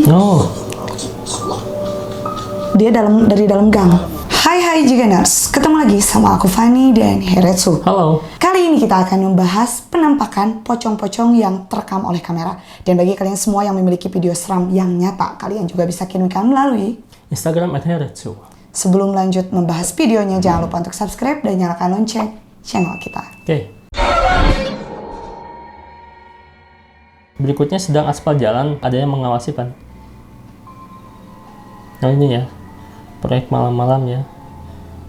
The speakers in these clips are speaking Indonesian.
Oh. Dia dari dalam gang. Hai Giganers, ketemu lagi sama aku Fanny dan Heretsu. Halo. Kali ini kita akan membahas penampakan pocong-pocong yang terekam oleh kamera. Dan bagi kalian semua yang memiliki video seram yang nyata, kalian juga bisa kirimkan melalui Instagram @Heretsu. Sebelum lanjut membahas videonya, jangan lupa untuk subscribe dan nyalakan lonceng channel kita. Oke. Berikutnya sedang aspal jalan, ada yang mengawasi, Pan. Nah ini ya, proyek malam-malam ya.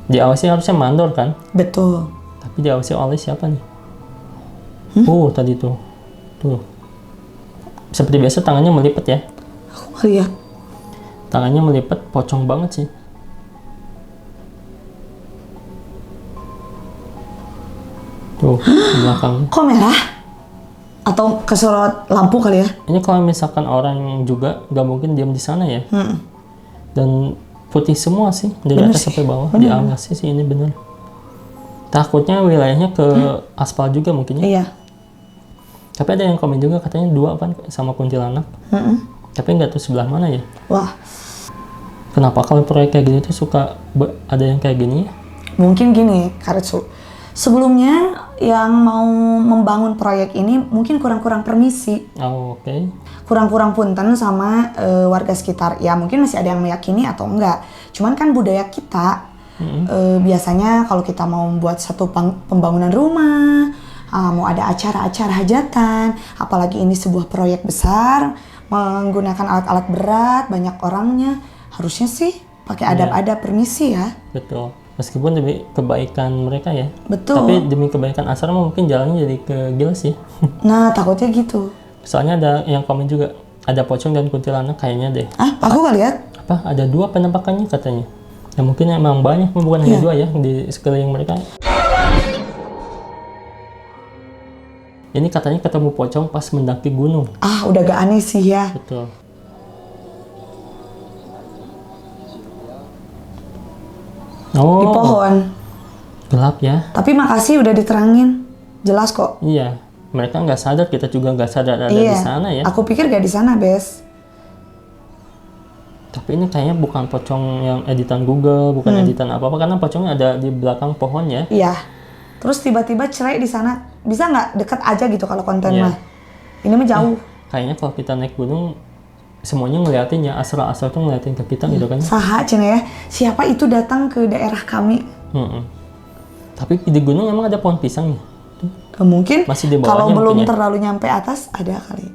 Diawasi harusnya mandor kan? Betul. Tapi diawasi oleh siapa nih? Tadi tuh. Tuh. Seperti biasa tangannya melipet ya. Aku lihat. Tangannya melipet, pocong banget sih. Tuh, di belakang. Kok merah? Atau kesorot lampu kali ya? Ini kalau misalkan orang juga nggak mungkin diam di sana ya. Dan putih semua sih dari Bener atas sih. sampai bawah. Bener. Diawasi sih ini bener. Takutnya wilayahnya ke aspal juga mungkin ya. Iya. Tapi ada yang komen juga katanya 2 Pan sama kuntilanak. Tapi nggak tahu sebelah mana ya. Wah, Kenapa kalau proyek kayak gini tuh suka ada yang kayak gini ya? mungkin gini, Karetsu. Sebelumnya yang mau membangun proyek ini mungkin kurang-kurang permisi. Oh, oke. Kurang-kurang punten sama warga sekitar. Ya mungkin masih ada yang meyakini atau enggak. Cuman kan budaya kita biasanya kalau kita mau membuat satu pembangunan rumah, mau ada acara-acara hajatan, apalagi ini sebuah proyek besar, menggunakan alat-alat berat, banyak orangnya, harusnya sih pakai adab-adab permisi ya. Betul. Meskipun demi kebaikan mereka ya. Betul. Tapi demi kebaikan asrama mungkin jalannya jadi ke gilas ya. Nah, takutnya gitu. Soalnya ada yang komen juga, ada pocong dan kuntilanak kayaknya deh. Aku nggak lihat. Apa? Ada 2 penampakannya katanya. Ya mungkin emang banyak, bukan hanya 2 ya di sekeliling mereka. Ini katanya ketemu pocong pas mendaki gunung. Udah gak aneh sih ya. Betul. Oh. Di pohon. Gelap ya. Tapi makasih udah diterangin. Jelas kok. Iya. Mereka nggak sadar, kita juga nggak sadar ada di sana ya. Aku pikir gak di sana, Bes. Tapi ini kayaknya bukan pocong yang editan Google, bukan editan apa-apa, karena pocongnya ada di belakang pohon ya. Iya. Terus tiba-tiba cerai di sana. Bisa nggak deket aja gitu kalau konten Iya. mah. Ini mah jauh. Kayaknya kalau kita naik gunung, semuanya ngeliatin ya, asal-asal tuh ngeliatin ke kita gitu kan. Saha cina ya. Siapa itu datang ke daerah kami? Tapi di gunung emang ada pohon pisang ya? Mungkin Masih di bawahnya kalau belum mungkin ya? terlalu nyampe atas ada kali.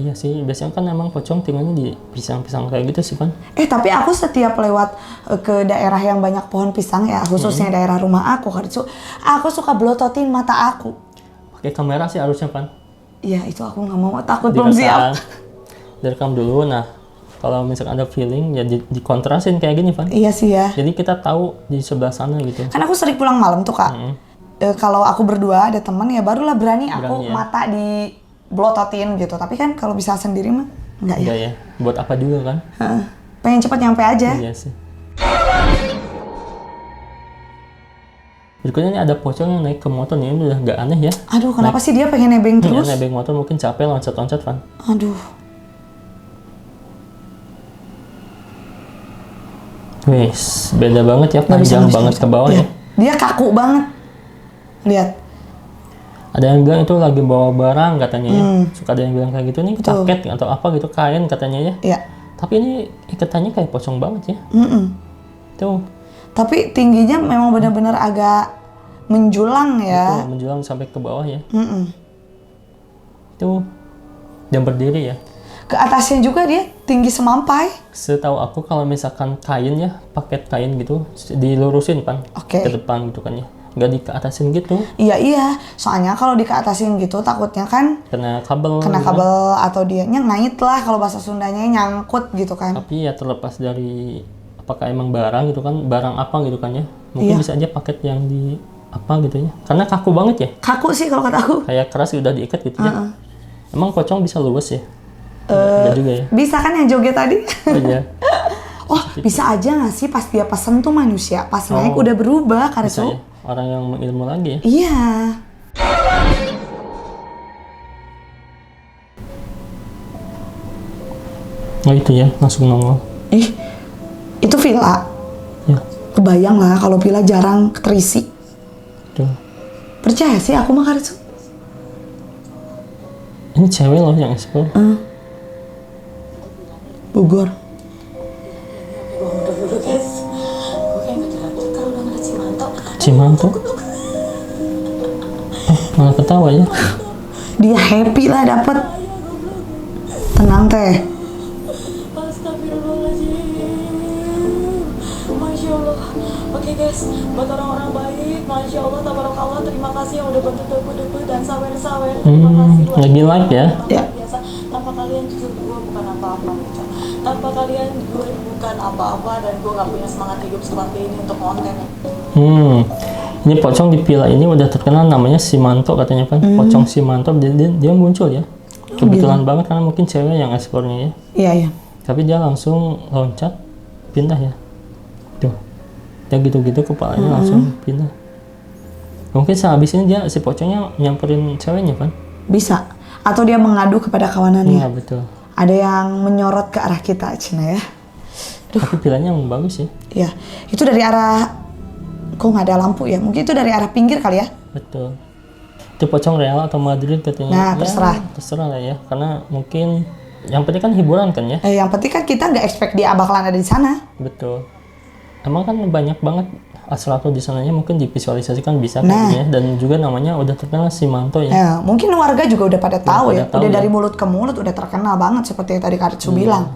Iya sih, biasanya kan emang pocong tinggalnya di pisang-pisang kayak gitu sih, Pan. Tapi aku setiap lewat ke daerah yang banyak pohon pisang ya, khususnya daerah rumah aku, aku suka blototin mata aku. Pakai kamera sih harusnya, Pan. Iya, itu aku nggak mau, takut belum siap. Direkam dulu, nah kalau misalkan ada feeling ya dikontrasin kayak gini, Pan. Iya sih ya. Jadi kita tahu di sebelah sana gitu. Kan aku sering pulang malam tuh, Kak. Kalau aku berdua ada temen ya barulah berani aku Berani ya. mata di blototin gitu. Tapi kan kalau bisa sendiri mah enggak ya. Enggak ya, buat apa juga kan? Pengen cepet nyampe aja. Iya sih. Berikutnya ini ada pocong yang naik ke motor nih, ini udah gak aneh ya. Aduh, kenapa sih dia pengen nebeng terus? Iya, nebeng motor mungkin capek loncat-loncat, Van. Aduh. Wes, beda banget ya, Nggak bisa, panjang nggak bisa, banget nggak ke bisa. bawah Iya. ya. Dia kaku banget. Lihat. Ada yang bilang itu lagi bawa barang katanya ya. Suka ada yang bilang kayak gitu, nih Betul. jaket atau apa gitu, kain katanya ya. Iya. Tapi ini ikatannya kayak pocong banget ya. Tuh, Tapi tingginya memang benar-benar agak menjulang ya. tuh menjulang sampai ke bawah ya. Tuh, dan berdiri ya. Ke atasnya juga dia tinggi semampai. Setahu aku kalau misalkan kain ya, paket kain gitu, dilurusin, Pan. Oke. Ke depan gitu kan ya. Nggak dikeatasin gitu, Iya. Soalnya kalau dikeatasin gitu takutnya kan kena kabel. kena gitu kan. kabel atau dia ngait lah kalau bahasa Sundanya nyangkut gitu kan. Tapi ya terlepas dari apakah emang barang gitu kan, barang apa gitu kan ya. Mungkin Iya. bisa aja paket yang di apa gitu ya. Karena kaku banget ya. Kaku sih kalau kata aku. Kayak keras udah diikat gitu ya. Emang pocong bisa luwes ya? Enggak juga ya. Bisa kan yang joget tadi? Oh iya. Oh, bisa aja nggak sih pas dia pesen tuh manusia, pas naik udah berubah Bisa Karetsu? ya. Orang yang mengilmu lagi ya. Iya. Oh itu ya, langsung nongol. Ih, itu villa. Ya, Kebayang lah kalau villa jarang terisi. tuh. Percaya sih aku mah Karitsu. Ini cewek loh yang explore. Bogor. Cimanto. Malah ketawa ya. Dia happy lah dapet. Tenang teh. Masya Allah. Oke guys, buat orang-orang baik, Masya Allah, tabarakallah, terima kasih yang udah bantu debu-debu dan sawer-sawer. Terima kasih luar Lagi live ya. Ya. biasa. Tanpa kalian jujur gue bukan apa-apa, Mica. Tanpa kalian gue bukan apa-apa dan gue gak punya semangat hidup seperti ini untuk konten. Ini pocong di villa ini udah terkenal namanya Simanto katanya kan. Pocong Simanto dia muncul ya. Kebetulan banget karena mungkin cewek yang eksplornya ya. Iya, iya. Tapi dia langsung loncat pindah ya. Tuh. Dia gitu-gitu kepalanya langsung pindah. Mungkin sehabis ini dia si pocongnya nyamperin ceweknya kan? Bisa. Atau dia mengadu kepada kawanannya. Iya betul. Ada yang menyorot ke arah kita, Cina ya. Tapi villanya emang bagus ya. Iya. Itu dari arah, kok nggak ada lampu ya? Mungkin itu dari arah pinggir kali ya? Betul. Itu pocong real atau Madrid katanya. Nah, Ya, terserah. terserah lah ya. Karena mungkin yang penting kan hiburan kan ya. Yang penting kan kita nggak expect dia bakalan ada di sana. Betul. Emang kan banyak banget asal-asal di sananya mungkin divisualisasikan bisa Nah. kayak gini ya. Dan juga namanya udah terkenal Simanto ya. Ya, mungkin warga juga udah pada tahu pada ya. tahu Udah ya. dari mulut ke mulut udah terkenal banget seperti yang tadi Karitsu bilang.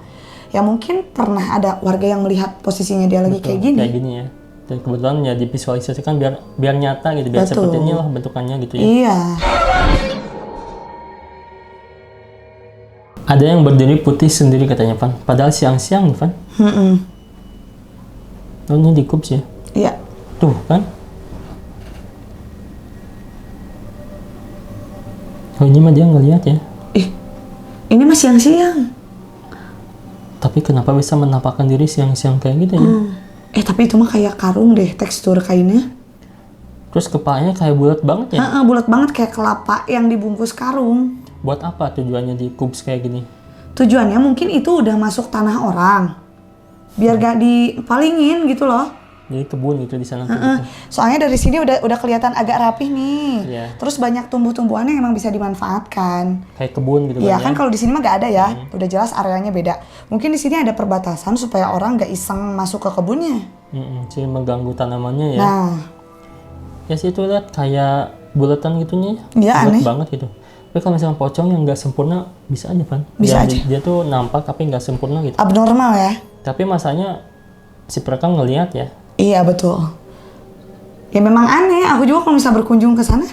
Ya mungkin pernah ada warga yang melihat posisinya dia lagi kayak gini. Kayak gini ya. Dan kebetulan ya divisualisasikan biar nyata gitu, biar Betul. seperti inilah bentukannya gitu ya. Iya. Ada yang berdiri putih sendiri katanya Van. Padahal siang-siang nih Van. Oh ini di Kups ya. Iya. Tuh kan. Oh ini mah dia ngelihat ya. Ih, ini mah siang-siang. Tapi kenapa bisa menampakkan diri siang-siang kayak gitu ya? Tapi itu mah kayak karung deh tekstur kainnya. Terus kepalanya kayak bulat banget ya. Bulat banget kayak kelapa yang dibungkus karung. Buat apa tujuannya di Kups kayak gini? Tujuannya mungkin itu udah masuk tanah orang. Biar gak dipalingin gitu loh. Jadi kebun gitu di sana tuh gitu. Soalnya dari sini udah kelihatan agak rapih nih. Iya. Terus banyak tumbuh-tumbuhan yang emang bisa dimanfaatkan. Kayak kebun gitu Iya kan kan ya. kalau di sini mah gak ada ya. Udah jelas areanya beda. Mungkin di sini ada perbatasan supaya orang gak iseng masuk ke kebunnya. Jadi mengganggu tanamannya ya. Nah, Ya sih itu lihat kayak bulatan gitunya. Iya, Bulat aneh. banget gitu. Tapi kalau misalnya pocong yang nggak sempurna bisa aja Van. Bisa dia, aja. Dia tuh nampak tapi nggak sempurna gitu. abnormal ya. Tapi masanya si perekam ngelihat ya. Iya betul. Ya memang aneh. Aku juga kalau bisa berkunjung ke sana,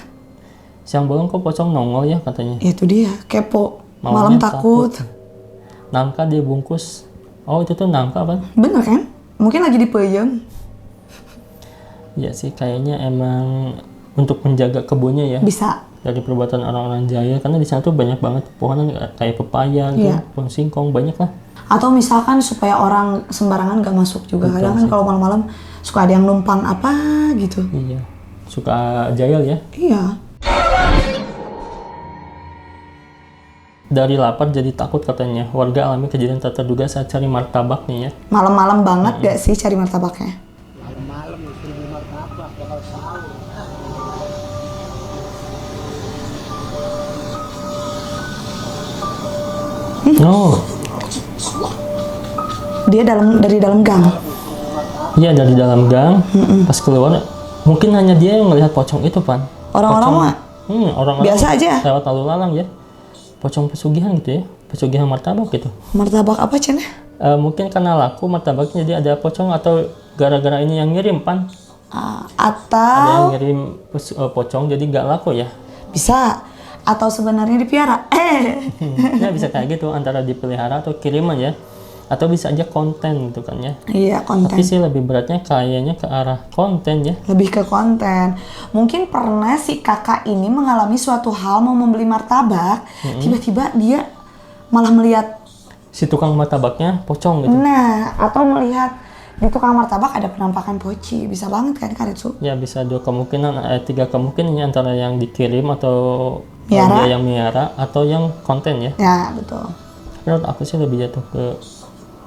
Siang bolong kok pocong nongol ya katanya. itu dia kepo. Malamnya Malam takut. Nangka dia bungkus. Oh itu tuh nangka Van. Bener kan? Mungkin lagi dipeyem. Ya sih kayaknya emang untuk menjaga kebunnya ya. Bisa. Dari perbuatan orang-orang jaya karena di sana tuh banyak banget pohonan kayak pepaya gitu, Iya. pohon singkong banyak lah. Atau misalkan supaya orang sembarangan gak masuk juga. Betul Kadang kan sih. kalau malam-malam suka ada yang numpang apa gitu. Iya. Suka jahil ya. Iya. Dari lapar jadi takut katanya. Warga alami kejadian tak terduga saat cari martabak nih ya. Malam-malam banget gak sih cari martabaknya? Oh, Dia dari dalam gang. iya dari dalam gang. Pas keluar, mungkin hanya dia yang melihat pocong itu Pan. Orang-orang Pocong- mah orang-orang biasa aja. lewat lalu lalang ya. Pocong pesugihan gitu ya. Pesugihan martabak gitu. Martabak apa Cen? Mungkin karena laku martabaknya jadi ada pocong atau gara-gara ini yang ngirim Pan. Ada Atau yang ngirim pocong jadi nggak laku ya. bisa. Atau sebenarnya dipiara. Ya bisa kayak gitu antara dipelihara atau kiriman ya. Atau bisa aja konten gitu kan ya. Iya konten. Tapi sih lebih beratnya kayaknya ke arah konten ya. Lebih ke konten. Mungkin pernah si kakak ini mengalami suatu hal mau membeli martabak. Tiba-tiba dia malah melihat. Si tukang martabaknya pocong gitu. Nah, atau melihat di tukang martabak ada penampakan poci. Bisa banget kan Karitsu? Ya bisa dua kemungkinan, tiga kemungkinan ya, antara yang dikirim atau Miara. dia yang miara atau yang konten ya. Ya betul. menurut aku sih lebih jatuh ke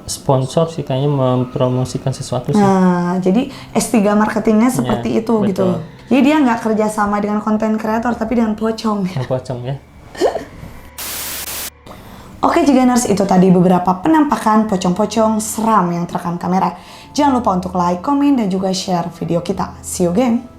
sponsor sih, kayaknya mempromosikan sesuatu sih. Nah, jadi S3 marketingnya seperti itu betul. gitu. Jadi dia nggak kerja sama dengan konten kreator, tapi dengan pocong. Yang pocong ya. Oke Jiganers, itu tadi beberapa penampakan pocong-pocong seram yang terekam kamera. Jangan lupa untuk like, komen, dan juga share video kita. See you again!